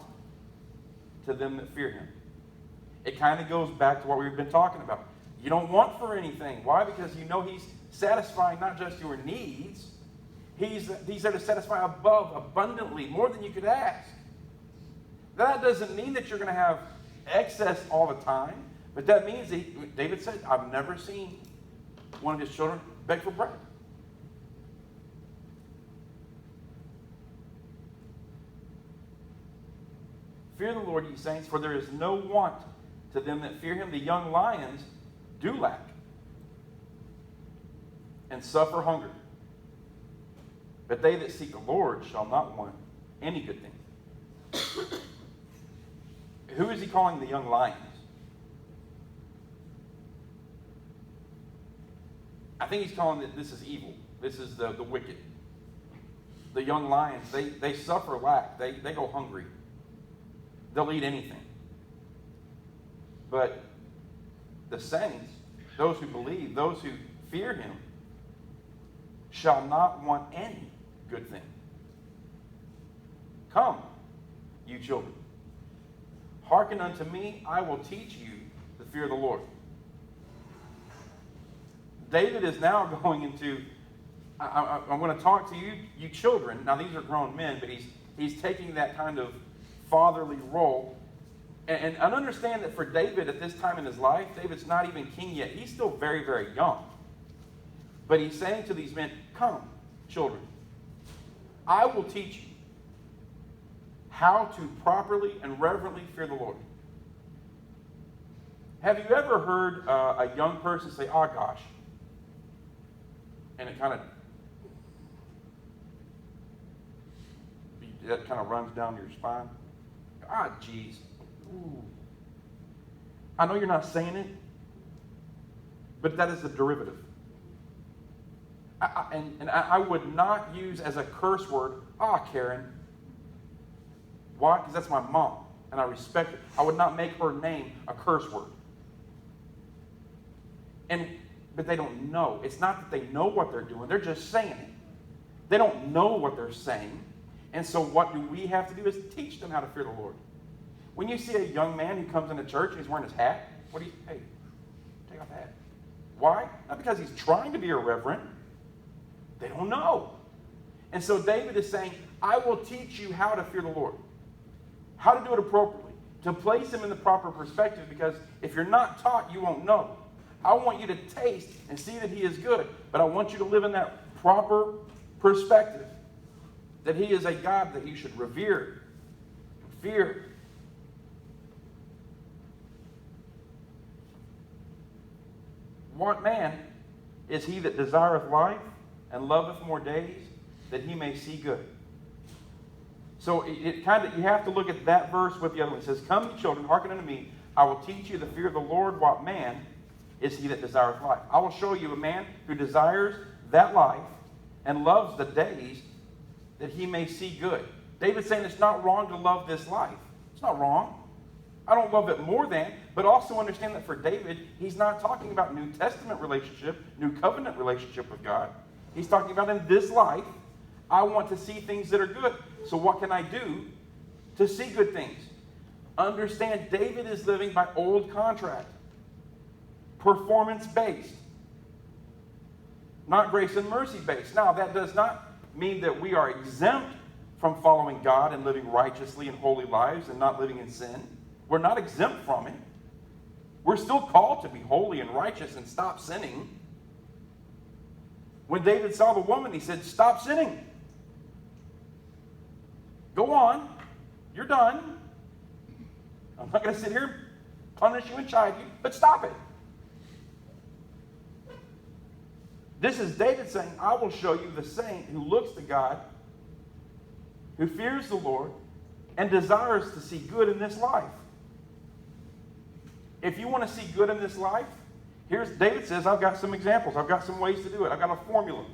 S1: to them that fear him. It kind of goes back to what we've been talking about. You don't want for anything. Why? Because you know he's satisfying not just your needs. He's there to satisfy above, abundantly, more than you could ask. That doesn't mean that you're going to have excess all the time. But that means, David said, I've never seen one of his children beg for bread. Fear the Lord, ye saints, for there is no want to them that fear him. The young lions do lack and suffer hunger. But they that seek the Lord shall not want any good thing. Who is he calling the young lions? I think he's calling it, this is evil. This is the wicked. The young lions, they suffer lack. They go hungry. They'll eat anything. But the saints, those who believe, those who fear him, shall not want any good thing. Come, you children. Hearken unto me, I will teach you the fear of the Lord. David is now going into, I'm going to talk to you children. Now these are grown men, but he's taking that kind of fatherly role. And understand that for David at this time in his life, David's not even king yet. He's still very, very young. But he's saying to these men, come, children. I will teach you how to properly and reverently fear the Lord. Have you ever heard a young person say, oh gosh, and it kind of runs down your spine? Ah, geez. Ooh. I know you're not saying it, but that is the derivative. I would not use as a curse word, Karen. Why? Because that's my mom, and I respect her. I would not make her name a curse word. But they don't know. It's not that they know what they're doing. They're just saying it. They don't know what they're saying. And so what do we have to do is teach them how to fear the Lord. When you see a young man who comes into church and he's wearing his hat, hey, take off the hat. Why? Not because he's trying to be irreverent. They don't know. And so David is saying, I will teach you how to fear the Lord. How to do it appropriately. To place him in the proper perspective, because if you're not taught, you won't know. I want you to taste and see that he is good, but I want you to live in that proper perspective. That he is a God that you should revere, fear. What man is he that desireth life and loveth more days, that he may see good? So it kind of, you have to look at that verse with the other one. It says, "Come, ye children, hearken unto me. I will teach you the fear of the Lord. What man is he that desireth life? I will show you a man who desires that life and loves the days that he may see good." David's saying it's not wrong to love this life. It's not wrong. I don't love it more than, but also understand that for David, he's not talking about New Testament relationship, New Covenant relationship with God. He's talking about in this life, I want to see things that are good. So what can I do to see good things? Understand, David is living by old contract. Performance-based. Not grace and mercy-based. Now, that does not mean that we are exempt from following God and living righteously and holy lives and not living in sin. We're not exempt from it. We're still called to be holy and righteous and stop sinning. When David saw the woman, he said, "Stop sinning. Go on. You're done. I'm not going to sit here and punish you and chide you, but stop it." This is David saying, I will show you the saint who looks to God, who fears the Lord, and desires to see good in this life. If you want to see good in this life, David says, I've got some examples. I've got some ways to do it. I've got a formula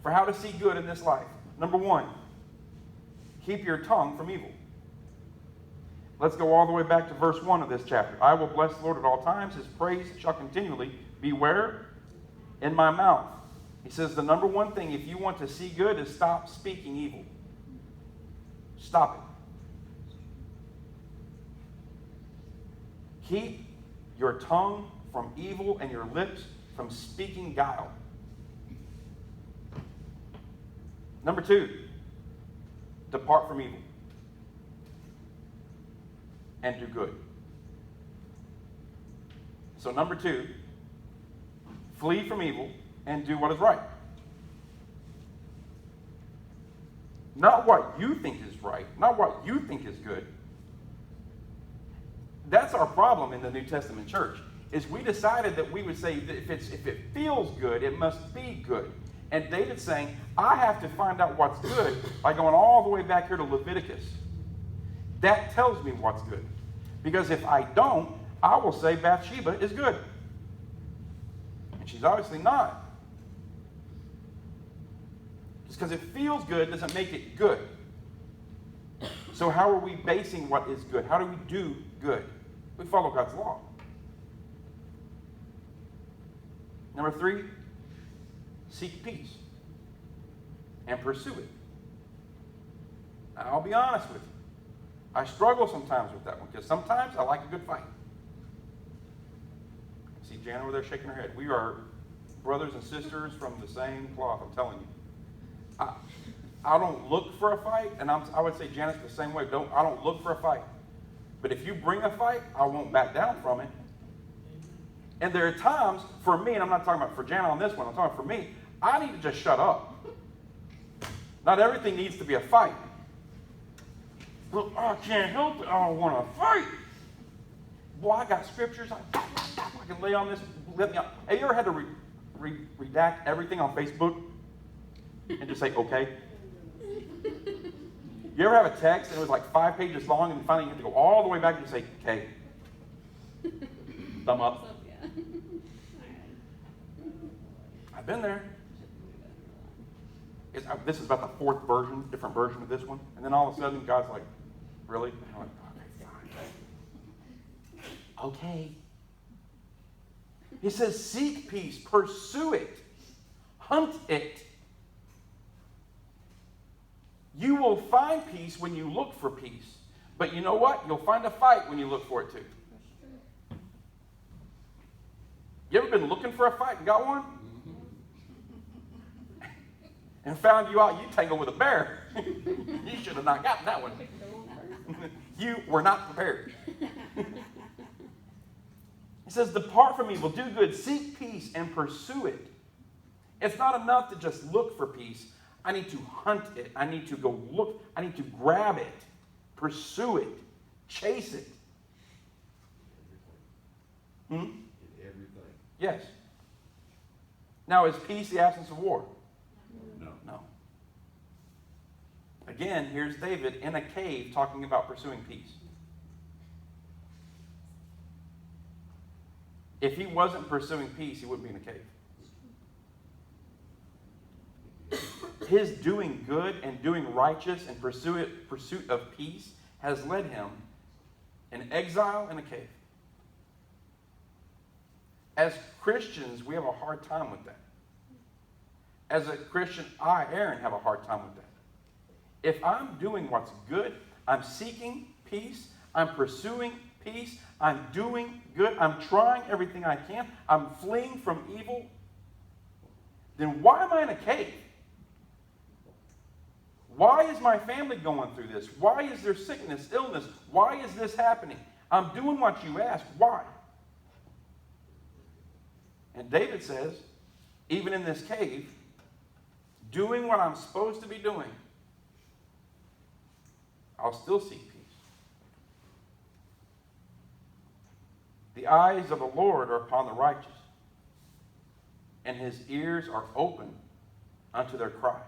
S1: for how to see good in this life. Number one, keep your tongue from evil. Let's go all the way back to verse 1 of this chapter. "I will bless the Lord at all times. His praise shall continually be where? In my mouth." He says the number one thing, if you want to see good, is stop speaking evil. Stop it. Keep your tongue from evil and your lips from speaking guile. Number two, depart from evil and do good. So number two, flee from evil and do what is right. Not what you think is right, not what you think is good. That's our problem in the New Testament church, is we decided that we would say that if it feels good, it must be good. And David's saying, I have to find out what's good by going all the way back here to Leviticus. That tells me what's good. Because if I don't, I will say Bathsheba is good. And she's obviously not. Just because it feels good doesn't make it good. So how are we basing what is good? How do we do good? We follow God's law. Number three, seek peace and pursue it. Now, I'll be honest with you. I struggle sometimes with that one because sometimes I like a good fight. I see Jan over there shaking her head. We are brothers and sisters from the same cloth, I'm telling you. I don't look for a fight, and I would say Janet's the same way. I don't look for a fight. But if you bring a fight, I won't back down from it. And there are times, for me, and I'm not talking about for Janet on this one, I'm talking for me, I need to just shut up. Not everything needs to be a fight. Look, I can't help it. I don't want to fight. Boy, I got scriptures. I can lay on this. Let me on. Have you ever had to redact everything on Facebook and just say, okay? You ever have a text and it was like 5 pages long and finally you have to go all the way back and say, okay. Thumb up. I've been there. This is about the 4th version, different version of this one. And then all of a sudden, God's like, really? And I'm like, okay, fine. Okay. He says, seek peace, pursue it, hunt it. You will find peace when you look for peace. But you know what? You'll find a fight when you look for it too. You ever been looking for a fight and got one? And found you out you tangled with a bear. You should have not gotten that one. You were not prepared. He says, depart from evil, do good, seek peace, and pursue it. It's not enough to just look for peace. I need to hunt it. I need to go look. I need to grab it, pursue it, chase it.
S7: Everything.
S1: Yes. Now, is peace the absence of war?
S6: No.
S1: No. Again, here's David in a cave talking about pursuing peace. If he wasn't pursuing peace, he wouldn't be in a cave. His doing good and doing righteous and pursuit of peace has led him in exile in a cave. As Christians, we have a hard time with that. As a Christian, I, Aaron, have a hard time with that. If I'm doing what's good, I'm seeking peace, I'm pursuing peace, I'm doing good, I'm trying everything I can, I'm fleeing from evil, then why am I in a cave? Why is my family going through this? Why is there sickness, illness? Why is this happening? I'm doing what you ask. Why? And David says, even in this cave, doing what I'm supposed to be doing, I'll still seek peace. The eyes of the Lord are upon the righteous, and his ears are open unto their cry.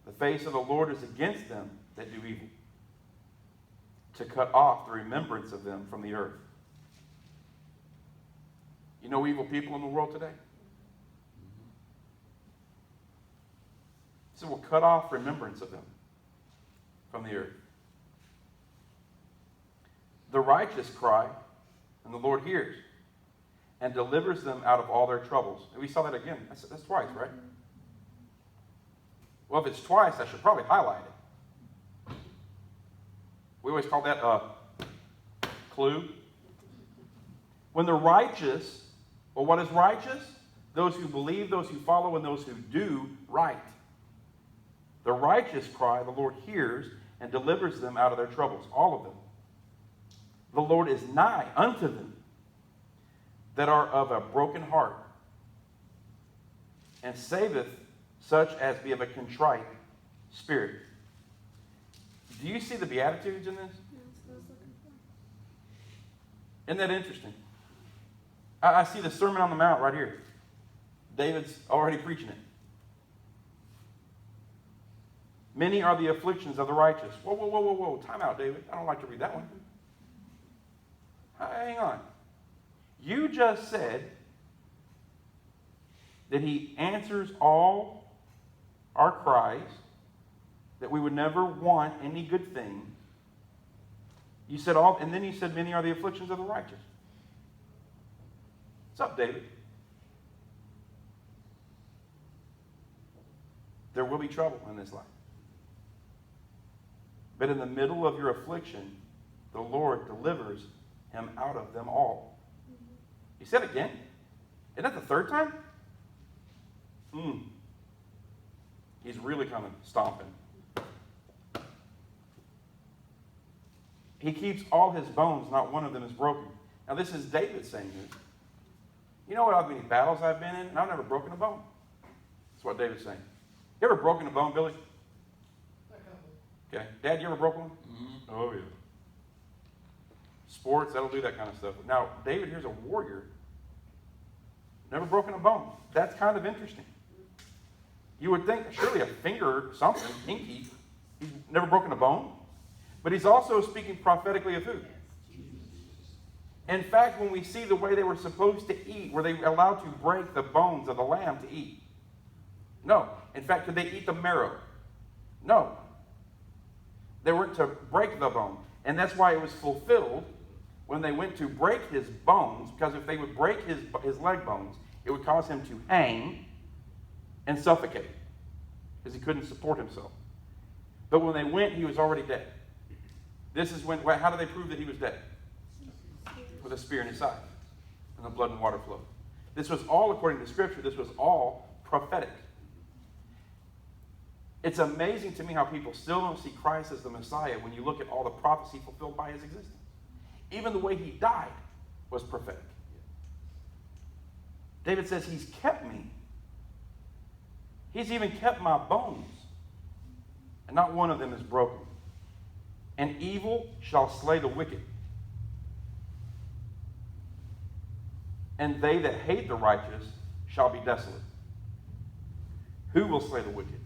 S1: The face of the Lord is against them that do evil, to cut off the remembrance of them from the earth. You know evil people in the world today? So we'll cut off remembrance of them from the earth. The righteous cry, and the Lord hears, and delivers them out of all their troubles. And we saw that again. That's twice, right? Well, if it's twice, I should probably highlight it. We always call that a clue. When the righteous, well, what is righteous? Those who believe, those who follow, and those who do right. The righteous cry, the Lord hears and delivers them out of their troubles, all of them. The Lord is nigh unto them that are of a broken heart, and saveth such as be of a contrite spirit. Do you see the Beatitudes in this?
S2: That's what I was looking for.
S1: Isn't that interesting? I see the Sermon on the Mount right here. David's already preaching it. Many are the afflictions of the righteous. Whoa. Time out, David. I don't like to read that one. Hang on. You just said that he answers all our cries, that we would never want any good thing. You said all, and then you said many are the afflictions of the righteous. What's up, David? There will be trouble in this life. But in the middle of your affliction, the Lord delivers him out of them all. He said again. Isn't that the third time? He's really coming, stomping. He keeps all his bones, not one of them is broken. Now this is David saying this. You know how many battles I've been in, and I've never broken a bone. That's what David's saying. You ever broken a bone, Billy? Okay. Dad, you ever broke one? Mm-hmm. Oh, yeah. Sports, that'll do that kind of stuff. Now, David here's a warrior. Never broken a bone. That's kind of interesting. You would think, surely a finger or something, pinky. He's never broken a bone. But he's also speaking prophetically of who? In fact, when we see the way they were supposed to eat, were they allowed to break the bones of the lamb to eat? No. In fact, could they eat the marrow? No. They weren't to break the bone. And that's why it was fulfilled when they went to break his bones, because if they would break his leg bones, it would cause him to hang and suffocate, because he couldn't support himself. But when they went, he was already dead. This is when, how do they prove that he was dead? With a spear in his side, and the blood and water flowed. This was all according to Scripture. This was all prophetic. It's amazing to me how people still don't see Christ as the Messiah when you look at all the prophecy fulfilled by his existence. Even the way he died was prophetic. David says, he's kept me. He's even kept my bones, and not one of them is broken. And evil shall slay the wicked, and they that hate the righteous shall be desolate. Who will slay the wicked?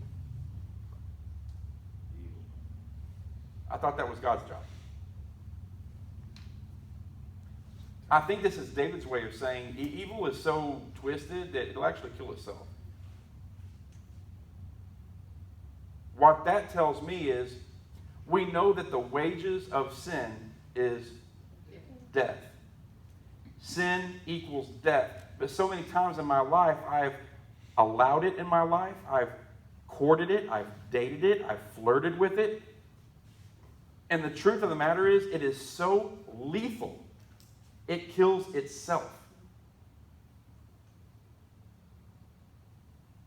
S1: I thought that was God's job. I think this is David's way of saying evil is so twisted that it'll actually kill itself. What that tells me is we know that the wages of sin is death. Sin equals death. But so many times in my life, I've allowed it in my life. I've courted it. I've dated it. I've flirted with it. And the truth of the matter is, it is so lethal. It kills itself.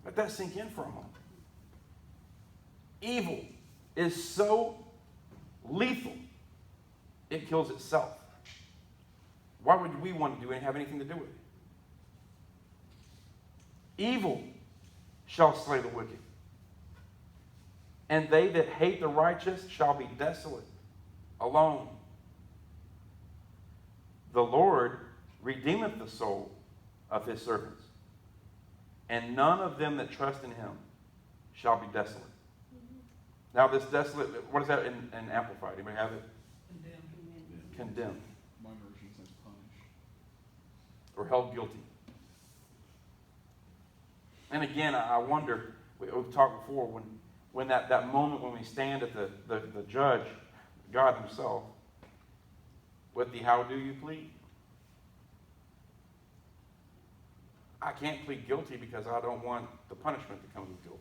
S1: Let that sink in for a moment. Evil is so lethal, it kills itself. Why would we want to do it and have anything to do with it? Evil shall slay the wicked, and they that hate the righteous shall be desolate, alone. The Lord redeemeth the soul of his servants, and none of them that trust in him shall be desolate. Now this desolate, what is that in Amplified? Anybody have it? Condemned.
S10: My version says punished.
S1: Or held guilty. And again, I wonder, we've talked before, when that moment when we stand at the judge, God himself, with the how do you plead? I can't plead guilty because I don't want the punishment that comes with guilt.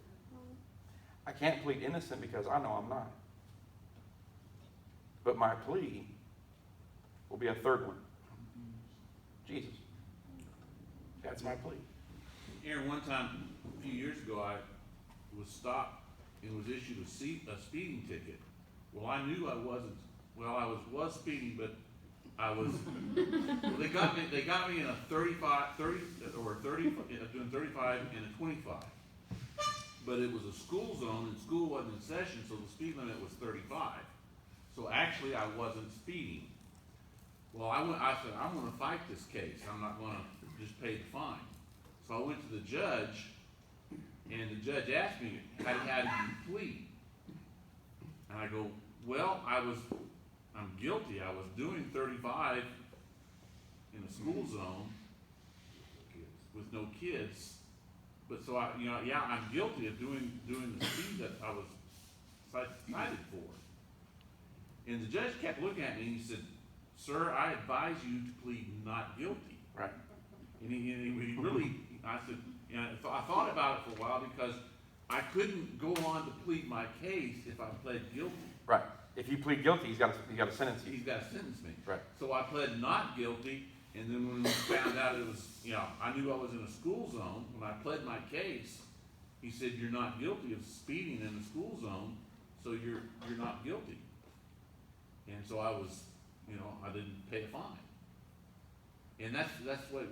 S1: I can't plead innocent because I know I'm not. But my plea will be a third one. Jesus. That's my plea.
S6: Aaron, one time, a few years ago, I was stopped and was issued a speeding ticket. Well, I knew I wasn't, I was speeding, but I was, they got me in a 30, doing 35 and a 25. But it was a school zone and school wasn't in session, so the speed limit was 35. So actually I wasn't speeding. Well, I said, I'm gonna fight this case. I'm not gonna just pay the fine. So I went to the judge, and the judge asked me, how did you plead? And I go, well, I'm guilty. I was doing 35 in a school zone with no kids. But so I'm guilty of doing the speed that I was cited for. And the judge kept looking at me and he said, sir, I advise you to plead not guilty.
S1: Right.
S6: And he really, I said, I thought about it for a while because I couldn't go on to plead my case if I pled guilty.
S1: Right. If you plead guilty, he's got to sentence you.
S6: He's got to sentence me.
S1: Right.
S6: So I pled not guilty, and then when we found out it was, I knew I was in a school zone. When I pled my case, he said, you're not guilty of speeding in the school zone, so you're not guilty. And so I was, I didn't pay a fine. And that's what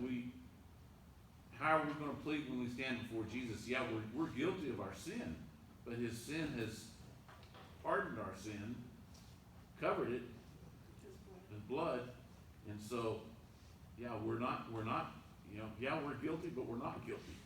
S6: how are we going to plead when we stand before Jesus? Yeah, we're guilty of our sin, but his sin has pardoned our sin, covered it, his blood, and so, yeah, we're not, we're guilty, but we're not guilty.